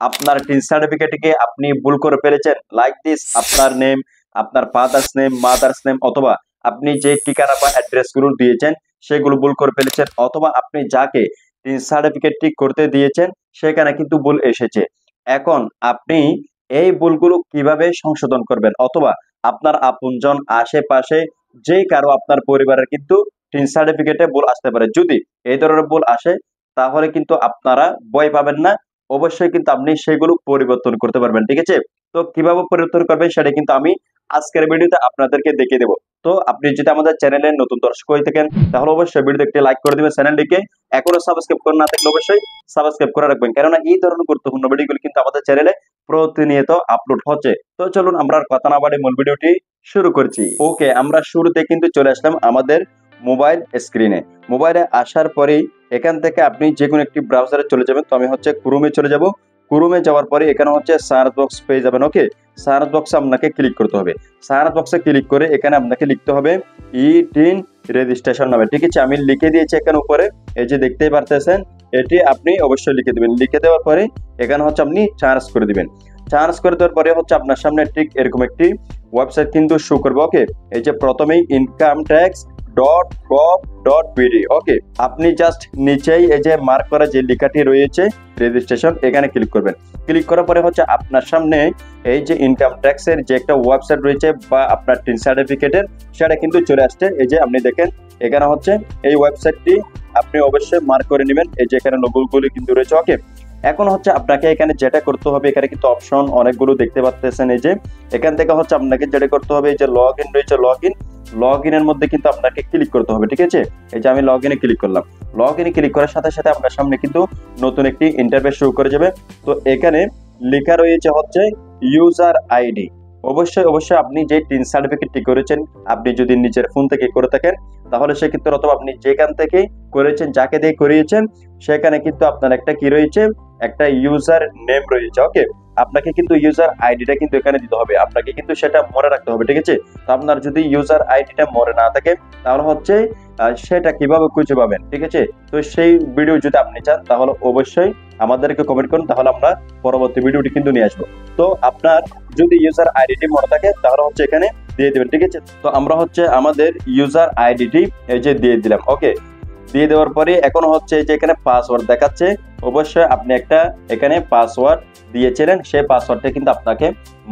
আপনার টিন সার্টিফিকেটে আপনি ভুল করে ফেলেছেন, লাইক দিস আপনার নেম, আপনার ফাদার্স নেম, মাদার্স নেম, অথবা আপনি যে ঠিকানা বা অ্যাড্রেস গুলো দিয়েছেন সেগুলো ভুল করে ফেলেছেন, অথবা আপনি যাকে টিন সার্টিফিকেটটি করতে দিয়েছেন সেখানে কিন্তু ভুল এসেছে। এখন আপনি এই ভুলগুলো কিভাবে সংশোধন করবেন, অথবা আপনার আপনজন আশেপাশে যে কারো আপনার পরিবারের কিন্তু টিন সার্টিফিকেটে ভুল আসতে পারে। যদি এই ধরনের ভুল আসে তাহলে কিন্তু আপনারা ভয় পাবেন না, অবশ্যই কিন্তু আপনি সেগুলো পরিবর্তন করতে পারবেন। ঠিক আছে, তো কিভাবে পরিবর্তন করবেন সেটা কিন্তু আমি আজকের ভিডিওতে আপনাদেরকে দেখিয়ে দেবো। তো আপনি যদি আমাদের চ্যানেলে নতুন দর্শক হয়ে থাকেন তাহলে অবশ্যই ভিডিওতে একটি লাইক করে দিবেন, চ্যানেলটিকে এখনো সাবস্ক্রাইব করে না থাকলে অবশ্যই সাবস্ক্রাইব করে রাখবেন, কেননা এই ধরনের গুরুত্বপূর্ণ ভিডিওগুলো কিন্তু আমাদের চ্যানেলে প্রতিনিয়ত আপলোড হচ্ছে। তো চলুন আমরা আর কথা না বাড়ি মূল ভিডিওটি শুরু করছি। ওকে, আমরা শুরুতে কিন্তু চলে আসলাম আমাদের মোবাইল স্ক্রিনে। মোবাইলে আসার পরেই এখান থেকে আপনি যে কোনো একটি ব্রাউজারে চলে যাবেন। তো আমি হচ্ছে ক্রোমে চলে যাব। ক্রোমে যাওয়ার পরে এখানে হচ্ছে সার্চ বক্স পেয়ে যাবেন। ওকে, সার্চ বক্সে আপনাকে ক্লিক করতে হবে। সার্চ বক্সে ক্লিক করে এখানে আপনাকে লিখতে হবে ই-টিন রেজিস্ট্রেশন নামে। ঠিক আছে, আমি লিখে দিয়েছি এখানে উপরে, এই যে দেখতেই পারতেছেন, এটি আপনি অবশ্যই লিখে দিবেন। লিখে দেওয়ার পরে এখানে হচ্ছে আপনি চার্জ করে দিবেন। চার্জ করে দেওয়ার পরে হচ্ছে আপনার সামনে ঠিক এরকম একটি ওয়েবসাইট কিন্তু শো করবে। ওকে, এই যে প্রথমেই income.gov.bd। ওকে, আপনি জাস্ট নিচেই এই যে মার্ক করা যে লেখাটি রয়েছে রেজিস্ট্রেশন, এখানে ক্লিক করবেন। ক্লিক করার পরে হচ্ছে আপনার সামনে এই যে ইনকাম ট্যাক্সের যে একটা ওয়েবসাইট রয়েছে বা আপনার টিন সার্টিফিকেটের, সেটা কিন্তু চলে আসছে। এই যে আপনি দেখেন এখানে হচ্ছে এই ওয়েবসাইটটি আপনি অবশ্যই মার্ক করে নেবেন। এই যে এখানে লোগোগুলো কিন্তু রয়েছে। ওকে, এখন হচ্ছে আপনাকে এখানে যেটা করতে হবে, এখানে কিন্তু অপশন অনেকগুলো দেখতে পাচ্ছেন। এই যে এখান থেকে হচ্ছে আপনাকে যেটা করতে হবে, এই যে লগ ইন রয়েছে, লগ ইনের মধ্যে কিন্তু আপনাকে ক্লিক করতে হবে। ঠিক আছে, এই যে আমি লগ ইনে ক্লিক করলাম। লগ ইনে ক্লিক করার সাথে সাথে আপনার সামনে কিন্তু নতুন একটি ইন্টারফেস শুরু করে যাবে। তো এখানে লেখা রয়েছে হচ্ছে ইউজার আইডি। অবশ্যই অবশ্যই আপনি যে টিন সার্টিফিকেটটি করেছেন, আপনি যদি নিজের ফোন থেকে করে থাকেন তাহলে সেক্ষেত্রে, অথবা আপনি যেখান থেকে করেছেন, যাকে দিয়ে করিয়েছেন, সেখানে কিন্তু আপনার একটা কি রয়েছে, একটা ইউজার নেম রয়েছে। ওকে, আপনাকে কিন্তু ইউজার আইডিটা কিন্তু এখানে দিতে হবে, আপনাকে কিন্তু সেটা মনে রাখতে হবে। ঠিক আছে, তো আপনার যদি ইউজার আইডিটা মনে না থাকে তাহলে হচ্ছে সেটা কিভাবে খুঁজে পাবেন। ঠিক আছে, তো সেই ভিডিও যদি আপনি চান তাহলে অবশ্যই আমাদেরকে কমেন্ট করুন, তাহলে আমরা পরবর্তী ভিডিওটি কিন্তু নিয়ে আসবো। তো আপনার যদি ইউজার আইডিটি মনে থাকে তাহলে হচ্ছে এখানে দিয়ে দেবেন। ঠিক আছে, তো আমরা হচ্ছে আমাদের ইউজার আইডিটি এই যে দিয়ে দিলাম। ওকে, দিয়ে দেওয়ার পরে এখন হচ্ছে যে এখানে পাসওয়ার্ড দেখাচ্ছে, অবশ্যই আপনি একটা এখানে পাসওয়ার্ড দিয়েছিলেন, সেই পাসওয়ার্ডটা কিন্তু আপনাকে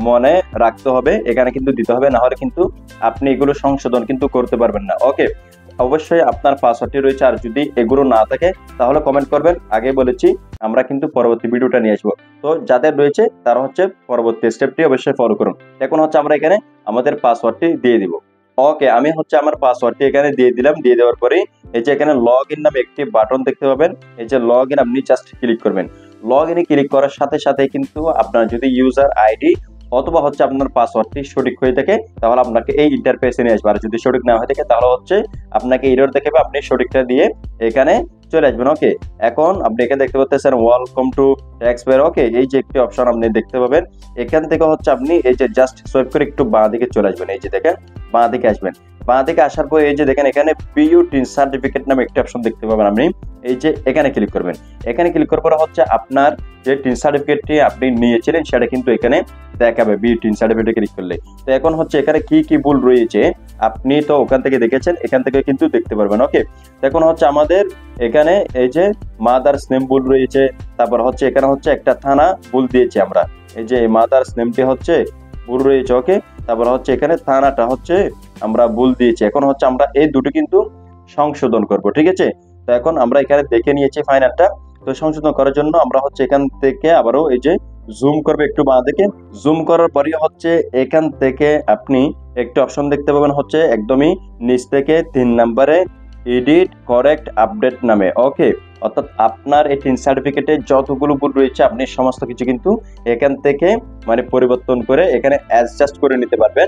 মনে রাখতে হবে, এখানে কিন্তু দিতে হবে, না হলে কিন্তু আপনি এগুলো সংশোধন কিন্তু করতে পারবেন না। ওকে, অবশ্যই আপনার পাসওয়ার্ডটি রয়েছে, আর যদি এগুলো না থাকে তাহলে কমেন্ট করবেন। আগে বলেছি আমরা কিন্তু পরবর্তী ভিডিওটা নিয়ে আসবো। তো যাদের রয়েছে তারা হচ্ছে পরবর্তী স্টেপটি অবশ্যই ফলো করুন। এখন হচ্ছে আমরা এখানে আমাদের পাসওয়ার্ডটি দিয়ে দিব। ওকে, আমি হচ্ছে আমার পাসওয়ার্ডটি এখানে দিয়ে দিলাম। দিয়ে দেওয়ার পরে এই যে এখানে লগ ইন নামে একটি বাটন দেখতে পাবেন, এই যে লগ ইন, আপনি জাস্ট ক্লিক করবেন। লগ ইনে ক্লিক করার সাথে সাথে কিন্তু আপনার যদি ইউজার আইডি অথবা হচ্ছে আপনার পাসওয়ার্ডটি সঠিক হয়ে থাকে তাহলে আপনাকে এই ইন্টারফেসে নিয়ে আসবে, আর যদি সঠিক না হয়ে থাকে তাহলে হচ্ছে আপনাকে এরর দেখাবে, আপনি সঠিকটা দিয়ে এখানে চলে আসবেন। ওকে, এখন আপনি এখানে দেখতে পাচ্ছেন ওয়েলকাম টু ট্যাক্স পেয়ার। ওকে, এই যে একটি অপশন আপনি দেখতে পাবেন, এখান থেকে হচ্ছে আপনি এই যে জাস্ট সোয়াইপ করে একটু বাঁ দিকে চলে আসবেন। এই যে দেখেন বাঁ দিকে আসবেন। বাঁ দিকে আসার পর এই যে দেখেন এখানে পিইউ টিন সার্টিফিকেট নামে একটি অপশন দেখতে পাবেন। আপনি এই যে এখানে ক্লিক করবেন। এখানে ক্লিক করার পর হচ্ছে আপনার যে টিন সার্টিফিকেটটি আপনি নিয়েছিলেন সেটা কিন্তু এখানে দেখাবে বি টিন সার্টিফিকেটে ক্লিক করলে। তো এখন হচ্ছে এখানে কি কি ভুল রয়েছে আপনি তো ওখান থেকে দেখেছেন, এখান থেকে কিন্তু দেখতে পারবেন। ওকে, এখন হচ্ছে আমাদের এখানে এই যে মাদার্স নেম ভুল রয়েছে, তারপর হচ্ছে এখানে হচ্ছে একটা থানা ভুল দিয়েছি আমরা, এই যে মাদার্স নেমটি হচ্ছে ভুল রয়েছে। ওকে, তারপর হচ্ছে এখানে থানাটা হচ্ছে আমরা ভুল দিয়েছি। এখন হচ্ছে আমরা এই দুটো কিন্তু সংশোধন করব। ঠিক আছে, তো এখন আমরা এখানে দেখে নিয়েছি ফাইনালটা। তো সংশোধন করার জন্য আমরা হচ্ছে এখান থেকে আবারও এই যে জুম করবে একটু বাঁ দিকে। জুম করার পরে হচ্ছে এখান থেকে আপনি একটা অপশন দেখতে পাবেন হচ্ছে একদমই নিচ থেকে 3 নম্বরে এডিট কারেক্ট আপডেট নামে। ওকে, অর্থাৎ আপনার এই টিন সার্টিফিকেটে যতগুলো ভুল রয়েছে আপনি সমস্ত কিছু কিন্তু এখান থেকে মানে পরিবর্তন করে এখানে অ্যাডজাস্ট করে নিতে পারবেন।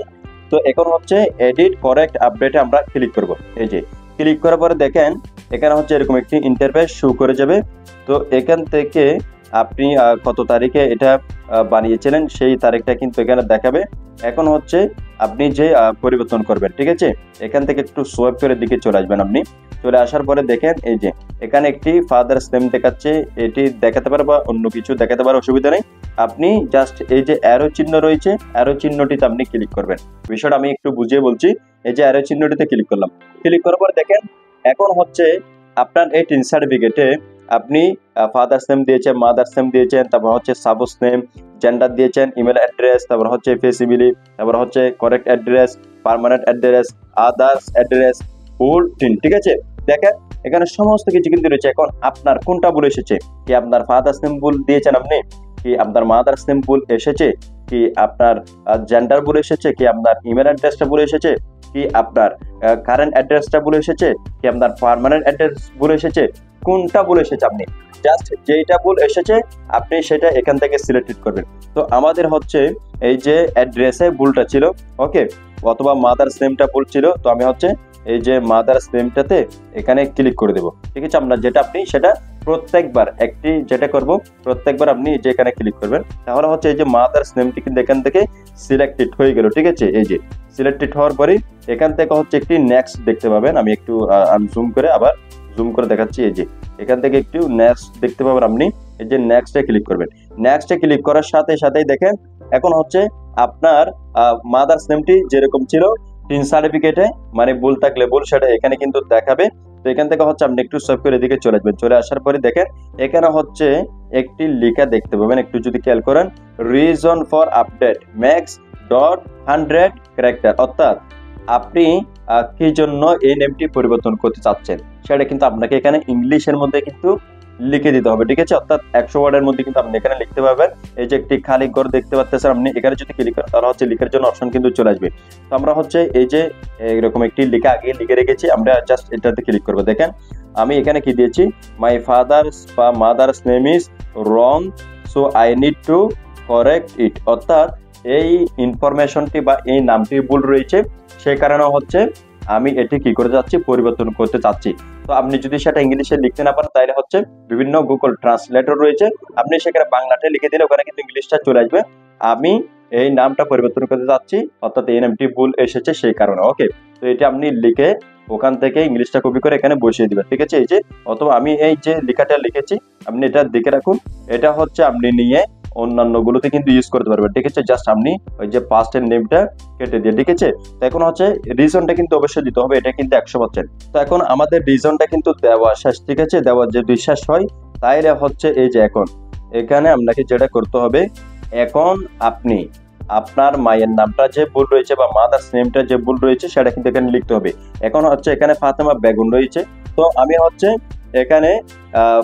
তো এখন হচ্ছে এডিট কারেক্ট আপডেটে আমরা ক্লিক করব। এই যে ক্লিক করার পরে দেখেন এখানে হচ্ছে এরকম একটি ইন্টারফেস শো করে যাবে। তো এখান থেকে আপনি কত তারিখে এটা বানিয়েছিলেন সেই তারিখটা কিন্তু এখানে দেখাবে। এখন হচ্ছে আপনি যে পরিবর্তন করবেন, ঠিক আছে। এখান থেকে একটু সোয়াইপ করে দিকে চলে আসবেন। আপনি চলে আসার পরে দেখেন এই যে এখানে একটি ফাদার্স নেম দেখাচ্ছে, এটি দেখাতে পারে বা অন্য কিছু দেখাতে পারে, অসুবিধা নেই। আপনি জাস্ট এই যে অ্যারো চিহ্ন রয়েছে, অ্যারো চিহ্নটিতে আপনি ক্লিক করবেন। বিষয়টা আমি একটু বুঝিয়ে বলছি। এই যে অ্যারো চিহ্নটিতে ক্লিক করলাম, ক্লিক করার পর দেখেন এখন হচ্ছে আপনার এই টিন সার্টিফিকেটে আপনি ফাদার্স নেম দিয়েছেন, মাদার্স নেম দিয়েছেন, তারপর হচ্ছে সাপোজ নেম, জেন্ডার দিয়েছেন, ইমেল অ্যাড্রেস, তারপর হচ্ছে ফেসিবিলি, তারপর হচ্ছে correct address, permanent address, others address, full TIN, ঠিক আছে। দেখেন এখানে সমস্ত কিছু কিন্তু রয়েছে। এখন আপনার কোনটা ভুল এসেছে? কি আপনার ফাদার্স নেম ভুল দিয়েছেন আপনি, কি আপনার মাদার্স নেম ভুল এসেছে, কি আপনার জেন্ডার ভুল এসেছে, কি আপনার ইমেল অ্যাড্রেসটা ভুল এসেছে, কি আপনার কারেন্ট অ্যাড্রেসটা ভুল এসেছে, কি আপনার পার্মানেন্ট অ্যাড্রেস ভুল এসেছে, কোনটা ভুল এসেছে? আপনি জাস্ট যেটা ভুল এসেছে আপনি সেটা এখান থেকে সিলেক্ট করবেন। তো আমাদের হচ্ছে এই যে অ্যাড্রেসে ভুলটা ছিল, ওকে, অথবা মাদার্স নেমটা ভুল ছিল, তো আমি হচ্ছে এই যে মাদার্স নেমটাতে এখানে ক্লিক করে দেবো, ঠিক আছে। আপনার যেটা আপনি সেটা প্রত্যেকবার একটি যেটা করব, প্রত্যেকবার আপনি যে এখানে ক্লিক করবেন, তাহলে হচ্ছে এই যে মাদার্স নেমটি কিন্তু এখান থেকে সিলেক্টেড হয়ে গেল, ঠিক আছে। এই যে সিলেক্টেড হওয়ার পরে এখান থেকে হচ্ছে একটি নেক্সট দেখতে পাবেন। আমি একটু আমি জুম করে আবার জুম করে দেখাচ্ছি। এই যে এখান থেকে একটু নেক্সট দেখতে পাবেন আপনি, এই যে নেক্সটে ক্লিক করবেন। নেক্সটে ক্লিক করার সাথে সাথেই দেখেন এখন হচ্ছে আপনার মাদার্স নেমটি যেরকম ছিল টিন সার্টিফিকেটে, মানে ভুল থাকলে ভুল সেটা এখানে কিন্তু দেখাবে। তো এখান থেকে হচ্ছে আপনি একটু সোয়াইপ করে এদিকে চলে আসবেন। চলে আসার পরে দেখেন এখানে হচ্ছে একটি লেখা দেখতে পাবেন, একটু যদি খেয়াল করেন, reason for update max dot 100 character, অর্থাৎ আপনি কি জন্য এই নেমটি পরিবর্তন করতে চাচ্ছেন সেটা কিন্তু আপনাকে এখানে ইংলিশের মধ্যে কিন্তু লিখে দিতে হবে, ঠিক আছে। অর্থাৎ 100 ওয়ার্ডের মধ্যে কিন্তু আপনি এখানে লিখতে পারবেন। এই যে একটি খালি ঘর দেখতে পাচ্ছেন আপনি, এখানে যদি ক্লিক করেন তাহলে হচ্ছে লিখার জন্য অপশন কিন্তু চলে আসবে। তো আমরা হচ্ছে এই যে এরকম একটি লেখা আগে লিখে রেখেছি, আমরা জাস্ট এটাতে ক্লিক করবো। দেখেন আমি এখানে কি দিয়েছি, মাই ফাদার্স বা mother's name is wrong so I need to correct it, অর্থাৎ এই ইনফরমেশনটি বা এই নামটি ভুল রয়েছে, সেই কারণে হচ্ছে আমি এটি কি করে যাচ্ছি, পরিবর্তন করতে চাচ্ছি। তো আপনি যদি সেটা ইংলিশে লিখতে না পারেন তাহলে হচ্ছে বিভিন্ন গুগল ট্রান্সলেটর রয়েছে, আপনি সেখানে বাংলাতে লিখে দিলে ওখানে কিন্তু ইংলিশটা চলে আসবে। আমি এই নামটা পরিবর্তন করতে চাচ্ছি, অর্থাৎ এই নামটি ভুল এসেছে সেই কারণে, ওকে। তো এটা আপনি লিখে ওখান থেকে ইংলিশটা কপি করে এখানে বসিয়ে দিবেন, ঠিক আছে। এই যে অথবা আমি এই যে লেখাটা লিখেছি আপনি এটা দেখে রাখুন, এটা হচ্ছে আপনি নিয়ে অন্যান্য গুলোতে কিন্তু ইউজ করতে পারবেন, ঠিক আছে। জাস্ট আপনি ওই যে পাস্ট এর নেমটা কেটে দিয়ে, ঠিক আছে। তো এখন হচ্ছে রিজনটা কিন্তু অবশ্যই দিতে হবে, এটা কিন্তু 100%। তো এখন আমাদের রিজনটা কিন্তু দেওয়া শেষ, ঠিক আছে। দেওয়া যদি শেষ হয় তাইলে হচ্ছে এই যে এখন এখানে আপনাকে যেটা করতে হবে, এখন আপনি আপনার মায়ের নামটা যে ভুল রয়েছে বা মাদার্স নেমটা যে ভুল রয়েছে সেটা কিন্তু এখানে লিখতে হবে। এখন হচ্ছে এখানে ফাতেমা বেগম রয়েছে, তো আমি হচ্ছে এখানে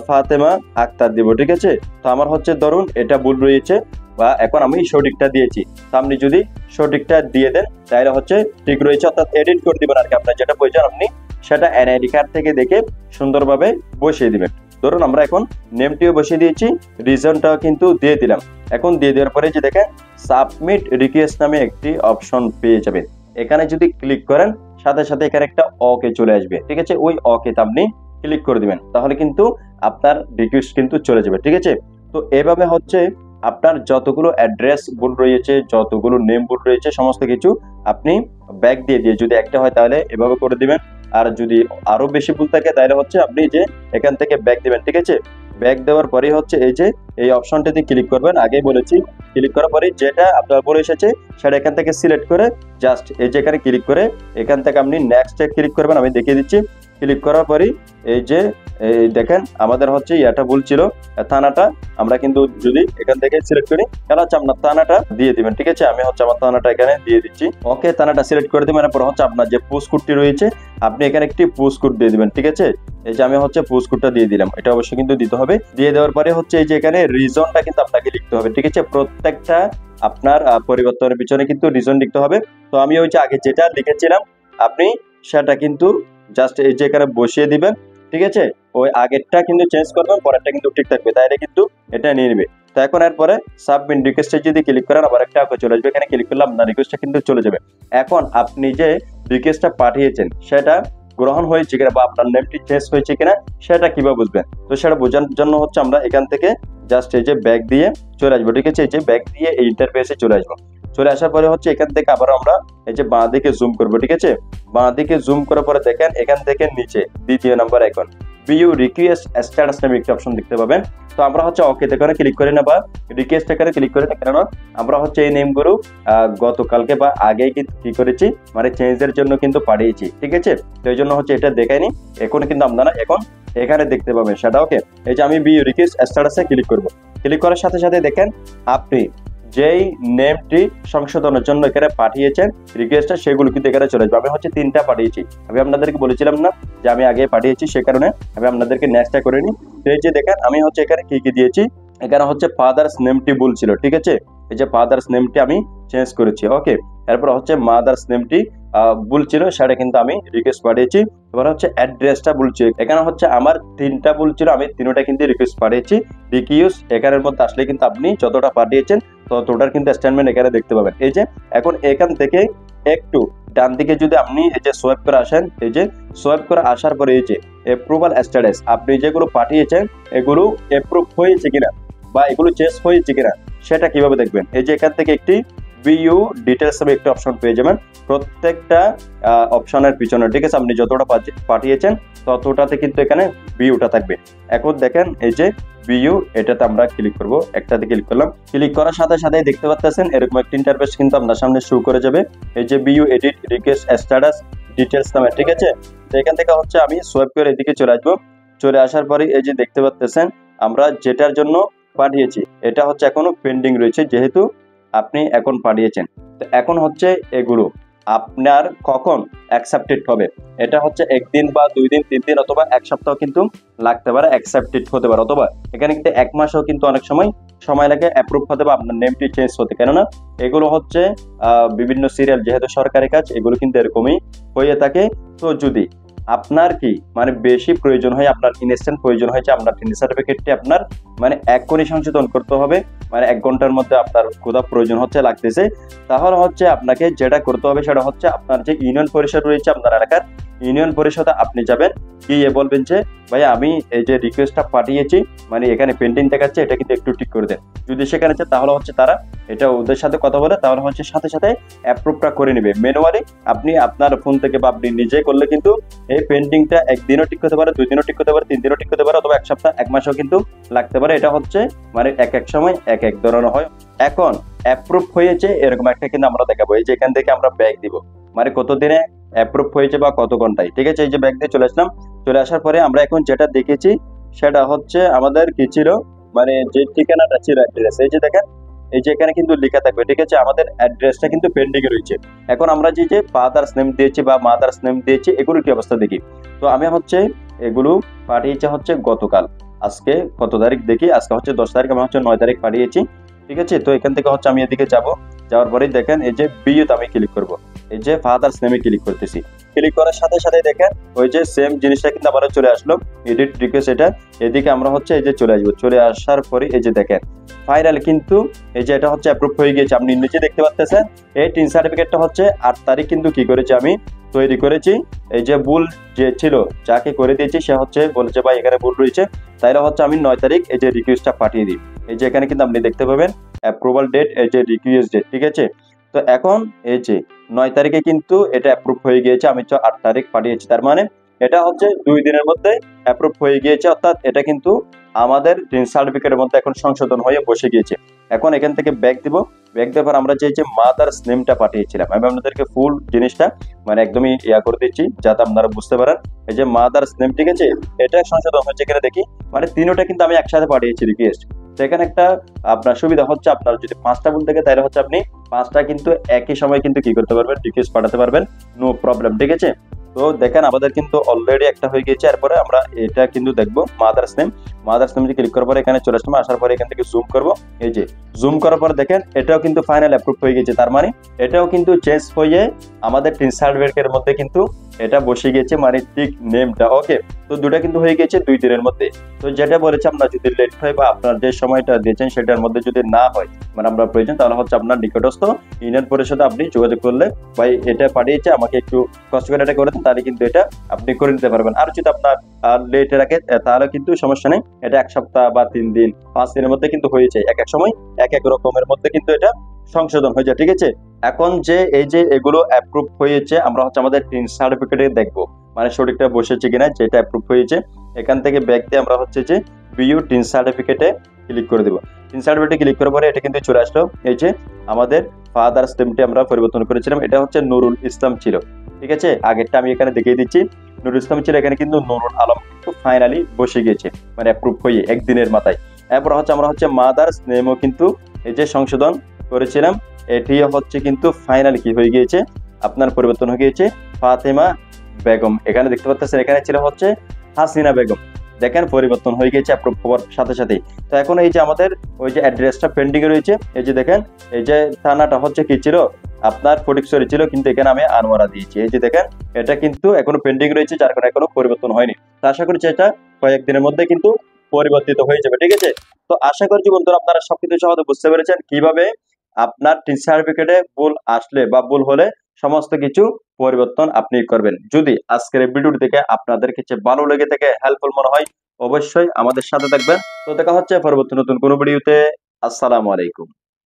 ফাতেমা আক্তার দিব, ঠিক আছে। তো আমার হচ্ছে ধরুন এটা ভুল রয়েছে বা এখন আমি সঠিকটা দিয়েছি, তো আপনি যদি সঠিকটা দিয়ে দেন তাহলে হচ্ছে ঠিক রয়েছে, অর্থাৎ এডিট করে দিবেন আর কি। আপনার যেটা প্রয়োজন আপনি সেটা এনআইডি কার্ড থেকে দেখে সুন্দরভাবে বসিয়ে দিবেন। ধরুন আমরা এখন নেমটিও বসিয়ে দিয়েছি, রিজনটাও কিন্তু দিয়ে দিলাম। এখন দিয়ে দেওয়ার পরে যে দেখেন সাবমিট রিকোয়েস্ট নামে একটি অপশন পেয়ে যাবেন, এখানে যদি ক্লিক করেন সাথে সাথে এখানে একটা ওকে চলে আসবে, ঠিক আছে। ওই ওকে তে আপনি ক্লিক করে দিবেন, তাহলে কিন্তু আপনার রিকোয়েস্ট কিন্তু চলে যাবে, ঠিক আছে। তো এভাবে হচ্ছে আপনার যতগুলো অ্যাড্রেস ভুল রয়েছে, যতগুলো নেম ভুল রয়েছে সমস্ত কিছু আপনি ব্যাক দিয়ে দিয়ে, যদি একটা হয় তাহলে এভাবে করে দিবেন, আর যদি আরো বেশি ভুল থাকে তাহলে হচ্ছে আপনি যে এখান থেকে ব্যাক দিবেন, ঠিক আছে। ব্যাক দেওয়ার পরে হচ্ছে এই যে এই অপশনটাতে ক্লিক করবেন, আগেই বলেছি। ক্লিক করার পরে যেটা আপনার ভুল এসেছে সেটা এখান থেকে সিলেক্ট করে জাস্ট এই যে এখানে ক্লিক করে এখান থেকে আপনি নেক্সটে ক্লিক করবেন, আমি দেখিয়ে দিচ্ছি। ক্লিক করার পরে এই যে দেখেন আমাদের হচ্ছে এটা ভুল ছিল, থানাটা আমরা কিন্তু যদি এখান থেকে সিলেক্ট করি তাহলে হচ্ছে আপনার থানাটা দিয়ে দিবেন, ঠিক আছে। আমি হচ্ছে আমার থানাটা এখানে দিয়ে দিচ্ছি, ওকে। থানাটা সিলেক্ট করে দিবেন, এরপর হচ্ছে আপনার যে পোস্ট কোডটি রয়েছে আপনি এখানে একটি পোস্ট কোড দিয়ে দিবেন, ঠিক আছে। এই যে আমি হচ্ছে পোস্ট কোডটা দিয়ে দিলাম, এটা অবশ্যই কিন্তু দিতে হবে। দিয়ে দেওয়ার পরে হচ্ছে এই যে এখানে রিজনটা কিন্তু আপনাকে লিখতে হবে, ঠিক আছে। প্রত্যেকটা আপনার পরিবর্তনের পিছনে কিন্তু রিজন লিখতে হবে। তো আমি ওই যে আগে যেটা লিখেছিলাম আপনি সেটা কিন্তু জাস্ট এই যে এখানে বসিয়ে দিবেন, ঠিক আছে। ওই আগেরটা কিন্তু চেঞ্জ করবেন, পরেরটা কিন্তু ঠিক থাকবে, তাইলে কিন্তু এটা নিয়ে নেবে। তো এখন এরপরে সাবমিট রিকোয়েস্টে যদি ক্লিক করেন আবার একটা চলে আসবে, এখানে ক্লিক করলে আপনার রিকোয়েস্টটা কিন্তু চলে যাবে। এখন আপনি যে রিকোয়েস্টটা পাঠিয়েছেন সেটা গ্রহণ হয়েছে কিনা বা আপনার নেমটি চেঞ্জ হয়েছে কিনা সেটা কিভাবে বুঝবেন, তো সেটা বোঝার জন্য হচ্ছে আমরা এখান থেকে জাস্ট এই যে ব্যাক দিয়ে চলে আসবো, ঠিক আছে। এই যে ব্যাক দিয়ে এই ইন্টারফেসে চলে আসবো। চলে আসার পরে হচ্ছে এখান থেকে আবার আমরা এই যে বাঁ দিকে জুম করবো, ঠিক আছে। বাঁ দিকে জুম করার পরে দেখেন এখান থেকে নিচে দ্বিতীয় number icon view request status নামে একটি অপশন দেখতে পাবেন। তো আমরা হচ্ছে ওকে তে করে ক্লিক করে না বা রিকোয়েস্ট এখানে ক্লিক করে না, কেননা আমরা হচ্ছে এই নেমগুলো গতকালকে বা আগে কি করেছি মানে চেঞ্জের জন্য কিন্তু পাঠিয়েছি, ঠিক আছে। তো এই জন্য হচ্ছে এটা দেখায়নি, এখন কিন্তু আপনারা এখন এখানে দেখতে পাবেন সেটা। ওকে, এই যে আমি ভিউ রিকোয়েস্ট স্ট্যাটাসে ক্লিক করব। ক্লিক করার সাথে সাথে দেখেন আপনি যেই নেমটি সংশোধনের জন্য এখানে পাঠিয়েছেন রিকোয়েস্টটা, সেগুলো কিন্তু এখানে চলে আসবে। আমি হচ্ছে 3টা পাঠিয়েছি, আমি আপনাদেরকে বলেছিলাম না যে আমি আগে পাঠিয়েছি, সে কারণে আমি আপনাদেরকে নেক্সটটা করে নিই। তো এই যে দেখেন আমি হচ্ছে এখানে কি দিয়েছি, এখানে হচ্ছে ফাদার্স নেমটি ভুল ছিল, ঠিক আছে। এই যে ফাদার্স নেমটি আমি চেঞ্জ করেছি। ওকে, এরপর হচ্ছে মাদার্স নেমটি ভুল ছিল, সেটা কিন্তু আমি রিকোয়েস্ট পাঠিয়েছি। এবার হচ্ছে অ্যাড্রেসটা ভুল ছিল, এখানে হচ্ছে আমার 3টা ভুল ছিল, আমি 3টা কিন্তু রিকোয়েস্ট পাঠিয়েছি। রিকিউজ এখানের মধ্যে আসলে কিন্তু আপনি যতটা পাঠিয়েছেন ততটার কিন্তু স্টেটমেন্ট এখানে দেখতে পাবেন। এই যে এখন এখান থেকে একটু ডান দিকে যদি আপনি এই যে সোয়াইপ করে আসেন, এই যে সোয়াইপ করে আসার পরে এই যে অ্যাপ্রুভাল স্ট্যাটাস, আপনি যেগুলো পাঠিয়েছেন এগুলো অ্যাপ্রুভ হয়েছে কিনা বা এগুলো চেঞ্জ হয়েছে কিনা সেটা কিভাবে দেখবেন। এই যে এখান থেকে একটি ভিউ ডিটেলস নামে একটা অপশন পেয়ে যাবেন প্রত্যেকটা অপশনের পিছনে, ঠিক আছে। আপনি যতটা পাঠিয়েছেন ততটাতে কিন্তু এখানে ভিউটা থাকবে। এখন দেখেন এই যে ভিউ, এটাতে আমরা ক্লিক করব, একটাতে ক্লিক করলাম। ক্লিক করার সাথে সাথে দেখতে পাচ্ছেন এরকম একটা ইন্টারফেস কিন্তু আপনার সামনে শো করে যাবে। এই যে view edit request status details নামে, ঠিক আছে। তো এখান থেকে হচ্ছে আমি সোয়াইপ করে এদিকে চলে আসবো। চলে আসার পরে এই যে দেখতে পাচ্ছেন আমরা যেটার জন্য পাঠিয়েছি এটা হচ্ছে এখনো পেন্ডিং রয়েছে, যেহেতু আপনি এখন পাঠিয়েছেন। তো এখন হচ্ছে এগুলো আপনার কখন অ্যাকসেপ্টেড হবে, এটা হচ্ছে 1 দিন বা 2 দিন 3 দিন অথবা 1 সপ্তাহ কিন্তু লাগতে পারে, অ্যাকসেপ্টেড হতে পারে, অথবা এখানে কিন্তু 1 মাসও কিন্তু অনেক সময় লাগে অ্যাপ্রুভ হতে বা আপনার নেমটি চেঞ্জ হতে। কেননা এগুলো হচ্ছে বিভিন্ন সিরিয়াল, যেহেতু সরকারি কাজ, এগুলো কিন্তু এরকমই হয়ে থাকে। তো যদি আপনার কি মানে বেশি প্রয়োজন হয়, আপনার ইনস্ট্যান্ট প্রয়োজন হয়েছে, আপনার টিন সার্টিফিকেটটি আপনার মানে এক্ষুনি সংশোধন করতে হবে, মানে 1 ঘন্টার মধ্যে আপনার কোথাও প্রয়োজন হচ্ছে লাগতেছে, তাহলে হচ্ছে আপনাকে যেটা করতে হবে সেটা হচ্ছে আপনার যে ইউনিয়ন পরিষদ রয়েছে আপনার এলাকার, ইউনিয়ন পরিষদে আপনি যাবেন, গিয়ে বলবেন যে ভাই আমি এই যে রিকোয়েস্টটা পাঠিয়েছি মানে এখানে পেন্ডিং দেখাচ্ছে, এটা কিন্তু একটু ঠিক করে দেন। যদি সেখানে তাহলে হচ্ছে তারা এটা ওদের সাথে কথা বলে তাহলে হচ্ছে সাথে সাথে অ্যাপ্রুভটা করে নেবে ম্যানুয়ালি। আপনি আপনার ফোন থেকে বা আপনি নিজে করলে কিন্তু এই পেন্ডিংটা 1 দিনও ঠিক হতে পারে, 2 দিনও ঠিক হতে পারে, 3 দিনও ঠিক হতে পারে, অথবা 1 সপ্তাহ 1 মাসও কিন্তু লাগতে পারে। এটা হচ্ছে মানে এক সময় এক ধরনের হয়। এখন অ্যাপ্রুভ হয়েছে এরকম একটা কিন্তু আমরা দেখাবো। এই যে এখান থেকে আমরা ব্যাক দিব, মানে কত দিনে অ্যাপ্রুভ হয়েছে বা কত ঘন্টায়, ঠিক আছে। এই যে ব্যাক দিয়ে চলে আসলাম। চলে আসার পরে আমরা এখন যেটা দেখেছি সেটা হচ্ছে আমাদের কি ছিল, মানে যে ঠিকানাটা ছিল অ্যাড্রেস, এই যে দেখেন এই যে এখানে কিন্তু লেখা থাকবে, ঠিক আছে। আমাদের অ্যাড্রেসটা কিন্তু পেন্ডিং এ রয়েছে। এখন আমরা যে ফাদার্স নেম দিয়েছি বা মাদার্স নেম দিয়েছি এগুলোর কি অবস্থা দেখি। তো আমি হচ্ছে এগুলো পাঠিয়েছি হচ্ছে গতকাল, আজকে কত তারিখ দেখি, আজকে হচ্ছে 10 তারিখ, আমি হচ্ছে 9 তারিখ পাঠিয়েছি, ঠিক আছে। তো এখান থেকে হচ্ছে আমি এদিকে যাওয়ার পরেই দেখেন এই যে বিইউতে আমি ক্লিক করব, এই যে ফাদার্স নেমে ক্লিক করতেছি। ক্লিক করার সাথে সাথে দেখেন ওই যে সেম জিনিসটা কিন্তু আবার চলে আসলো, এডিট রিকোয়েস্ট, এটা এদিকে আমরা হচ্ছে এই যে চলে আসবো। চলে আসার পরে এই যে দেখেন ফাইনাল কিন্তু এই যে এটা হচ্ছে অ্যাপ্রুভ হয়ে গিয়েছে, আপনি নিচে দেখতে পাচ্ছেন। এই টিন সার্টিফিকেটটা হচ্ছে 8 তারিখ কিন্তু কি করেছি আমি তৈরি করেছি। এই যে ভুল যে ছিল যাকে করে দিয়েছি সে হচ্ছে বলেছে ভাই এখানে ভুল রয়েছে, তাইলে হচ্ছে আমি 9 তারিখ এই যে রিকোয়েস্টটা পাঠিয়ে দিই। এই যে এখানে কিন্তু আপনি দেখতে পাবেন অ্যাপ্রুভাল ডেট, এই যে রিকোয়েস্ট ডেট, ঠিক আছে। তো এখন এই যে 9 তারিখে কিন্তু এটা অ্যাপ্রুভ হয়ে গিয়েছে, আমি 8 তারিখ পাঠিয়েছি, তার মানে এটা হচ্ছে 2 দিনের মধ্যে অ্যাপ্রুভ হয়ে গিয়েছে, অর্থাৎ এটা কিন্তু আমাদের টিন সার্টিফিকেটের মধ্যে এখন সংশোধন হয়ে বসে গিয়েছে। এখন এখান থেকে ব্যাক দিব, ব্যাক দেওয়ার পর আমরা যে মাদার্স নেমটা পাঠিয়েছিলাম, আমি আপনাদেরকে ফুল জিনিসটা মানে একদমই করে দিচ্ছি যাতে আপনারা বুঝতে পারেন। এই যে মাদার্স নেম, ঠিক আছে, এটা সংশোধন হচ্ছে কিনা দেখি, মানে 3টা কিন্তু আমি একসাথে পাঠিয়েছি রিকোয়েস্ট। তো এখানে একটা আপনার সুবিধা হচ্ছে, আপনার যদি 5টা ভুল থাকে তাহলে হচ্ছে আপনি 5টা কিন্তু একই সময় কিন্তু কি করতে পারবেন, রিকোয়েস্ট পাঠাতে পারবেন, নো প্রবলেম, ঠিক আছে। তো দেখেন আমাদের কিন্তু অলরেডি একটা হয়ে গেছে। এরপরে আমরা এটা কিন্তু দেখবো মাদার্স নেম ক্লিক করার পরে এখানে চলে আসলাম, আসার পরে এখান থেকে জুম করব। এই যে জুম করার পরে দেখেন এটাও কিন্তু ফাইনাল অ্যাপ্রুভ হয়ে গেছে, তার মানে এটাও কিন্তু চেঞ্জ হয়ে আমাদের টিন সার্টিফিকেটের মধ্যে কিন্তু এটা বসে গেছে, মানে ঠিক নেমটা। ওকে, তো দুটা কিন্তু হয়ে গেছে 2 দিনের মধ্যে। তো যেটা বলেছে আপনার যদি লেট হয় বা আপনার যে সময়টা দিয়েছেন সেটার মধ্যে যদি না হয় মানে আপনার প্রয়োজন, তাহলে হচ্ছে আপনার নিকটস্থ ইউনিয়ন পরিষদে আপনি যোগাযোগ করলে ভাই এটা পাঠিয়েছে আমাকে একটু কষ্ট করে এটা করে দেন, তাহলে কিন্তু এটা আপনি করে নিতে পারবেন। আর যদি আপনার লেট রাখে তাহলে কিন্তু সমস্যা নেই, এটা 1 সপ্তাহ বা 3 দিন 5 দিনের মধ্যে কিন্তু হয়ে যায়। এক সময় এক রকমের মধ্যে কিন্তু এটা সংশোধন হয়ে যায়। ঠিক আছে, এখন যে এই যে এগুলো অ্যাপ্রুভ হয়েছে, আমরা হচ্ছে আমাদের টিন সার্টিফিকেটে দেখবো মানে সঠিকটা বসেছে কিনা, যেটা অ্যাপ্রুভ হয়েছে এখান থেকে ব্যাক দিয়ে আমরা হচ্ছে যে ভিউ টিন সার্টিফিকেটে ক্লিক করে দেবো। টিন সার্টিফিকেটে ক্লিক করার পরে এটা কিন্তু চলে আসলো। এই যে আমাদের ফাদার্স নেমটি আমরা পরিবর্তন করেছিলাম, এটা হচ্ছে নুরুল ইসলাম ছিল। ঠিক আছে, আগেরটা আমি এখানে দেখিয়ে দিচ্ছি, নুরুল ইসলাম ছিল, এখানে কিন্তু নুরুল আলম ফাইনালি বসে গিয়েছে মানে অ্যাপ্রুভ হয়ে একদিনের মাথায়। এরপর হচ্ছে আমরা হচ্ছে মাদার্স নেমও কিন্তু এই যে সংশোধন করেছিলাম, এটি হচ্ছে কিন্তু ফাইনালি কি হয়ে গিয়েছে, আপনার পরিবর্তন হয়ে গিয়েছে ফাতেমা বেগম। এখানে দেখতে পাচ্ছেন এখানে ছিল হচ্ছে হাসিনা বেগম, দেখেন পরিবর্তন হয়ে গেছে অ্যাপ্রুভ হওয়ার সাথে সাথে। তো এখন এই যে আমাদের ওই যে অ্যাড্রেসটা পেন্ডিং এ রয়েছে, এই যে দেখেন এই যে থানাটা হচ্ছে কি ছিল আপনার ফটিকছড়ি ছিল, কিন্তু এখানে আমি আনোয়ারা দিয়েছি। এই যে দেখেন এটা কিন্তু এখনো পেন্ডিং রয়েছে, যার কারণে এখনো পরিবর্তন হয়নি। তো আশা করছি এটা কয়েকদিনের মধ্যে কিন্তু পরিবর্তিত হয়ে যাবে। ঠিক আছে, তো আশা করছি বন্ধুরা আপনারা সবকিছু সহজে বুঝতে পেরেছেন কিভাবে আপনার টিন সার্টিফিকেটে ভুল আসলে বা ভুল হলে সমস্ত কিছু পরিবর্তন আপনি করবেন। যদি আজকের এই ভিডিওটি থেকে আপনাদের কাছে ভালো লেগে থাকে, হেল্পফুল মনে হয়, অবশ্যই আমাদের সাথে থাকবেন। তো দেখা হচ্ছে পরবর্তী নতুন কোনো ভিডিওতে। আসসালামু আলাইকুম।